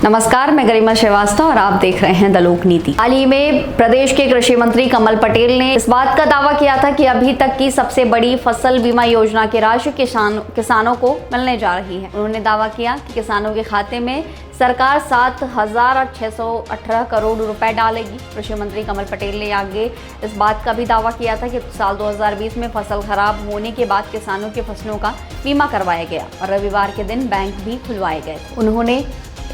नमस्कार, मैं गरिमा श्रीवास्तव और आप देख रहे हैं द लोक नीति। हाल ही में प्रदेश के कृषि मंत्री कमल पटेल ने इस बात का दावा किया था कि अभी तक की सबसे बड़ी फसल बीमा योजना की राशि किसानों को मिलने जा रही है। उन्होंने दावा किया कि किसानों के खाते में सरकार 7,618 करोड़ रुपए डालेगी। कृषि मंत्री कमल पटेल ने आगे इस बात का भी दावा किया था कि साल 2020 में फसल खराब होने के बाद किसानों की फसलों का बीमा करवाया गया और रविवार के दिन बैंक भी खुलवाए गए। उन्होंने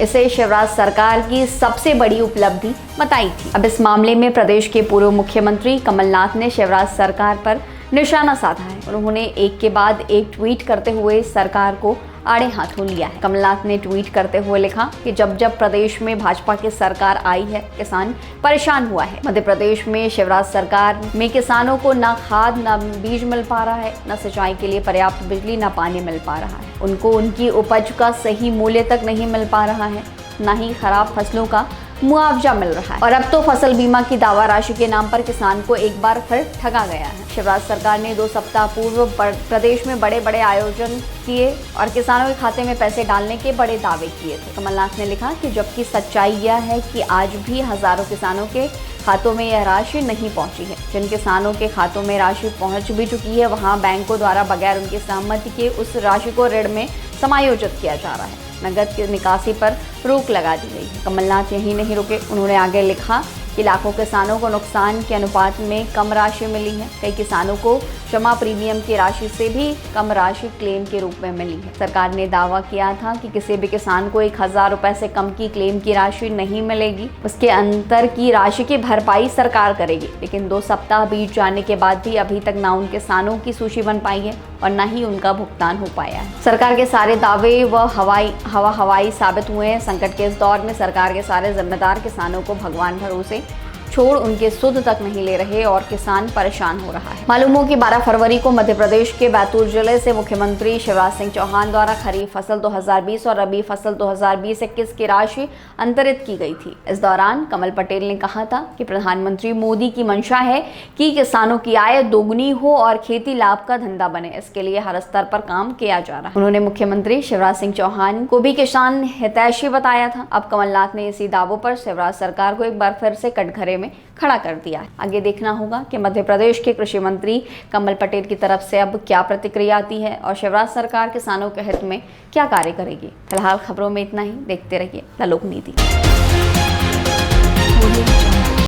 इसे शिवराज सरकार की सबसे बड़ी उपलब्धि बताई थी। अब इस मामले में प्रदेश के पूर्व मुख्यमंत्री कमलनाथ ने शिवराज सरकार पर निशाना साधा है। उन्होंने एक के बाद एक ट्वीट करते हुए सरकार को आड़े हाथों लिया है। कमलनाथ ने ट्वीट करते हुए लिखा कि जब प्रदेश में भाजपा की सरकार आई है, किसान परेशान हुआ है। मध्य प्रदेश में शिवराज सरकार में किसानों को न खाद न बीज मिल पा रहा है, न सिंचाई के लिए पर्याप्त बिजली न पानी मिल पा रहा है। उनको उनकी उपज का सही मूल्य तक नहीं मिल पा रहा है, न ही खराब फसलों का मुआवजा मिल रहा है। और अब तो फसल बीमा की दावा राशि के नाम पर किसान को एक बार फिर ठगा गया है। शिवराज सरकार ने 2 सप्ताह पूर्व प्रदेश में बड़े बड़े आयोजन किए और किसानों के खाते में पैसे डालने के बड़े दावे किए थे। कमलनाथ ने लिखा कि जबकि सच्चाई यह है कि आज भी हजारों किसानों के खातों में यह राशि नहीं पहुंची है। जिन किसानों के खातों में राशि पहुंच भी चुकी है, वहां बैंकों द्वारा बगैर उनकी सहमति के उस राशि को ऋण में समायोजित किया जा रहा है। नकद की निकासी पर रोक लगा दी गई है। कमलनाथ यही नहीं रुके, उन्होंने आगे लिखा कि लाखों किसानों को नुकसान के अनुपात में कम राशि मिली है। कई किसानों को जमा प्रीमियम की राशि से भी कम राशि क्लेम के रूप में मिली है। सरकार ने दावा किया था कि किसी भी किसान को 1,000 रुपए से कम की क्लेम की राशि नहीं मिलेगी। उसके अंतर की राशि की भरपाई सरकार करेगी। लेकिन 2 सप्ताह बीत जाने के बाद भी अभी तक ना उन किसानों की सूची बन पाई है और न ही उनका भुगतान हो पाया है। सरकार के सारे दावे व हवाई साबित हुए हैं। संकट के इस दौर में सरकार के सारे जिम्मेदार किसानों को भगवान भरोसे छोड़ उनके सुध तक नहीं ले रहे और किसान परेशान हो रहा है। मालूम हो कि 12 फरवरी को मध्य प्रदेश के बैतूल जिले से मुख्यमंत्री शिवराज सिंह चौहान द्वारा खरीफ फसल 2020 और रबी फसल 2020-21 की राशि अंतरित की गई थी। इस दौरान कमल पटेल ने कहा था कि प्रधानमंत्री मोदी की मंशा है कि किसानों की आय दोगुनी हो और खेती लाभ का धंधा बने। इसके लिए हर स्तर पर काम किया जा रहा है। उन्होंने मुख्यमंत्री शिवराज सिंह चौहान को भी किसान हितैषी बताया था। अब कमलनाथ ने इसी दावों पर शिवराज सरकार को एक बार फिर से कटघरे में खड़ा कर दिया है। आगे देखना होगा कि मध्य प्रदेश के कृषि मंत्री कमल पटेल की तरफ से अब क्या प्रतिक्रिया आती है और शिवराज सरकार किसानों के हित में क्या कार्य करेगी। फिलहाल खबरों में इतना ही। देखते रहिए द लोक नीति।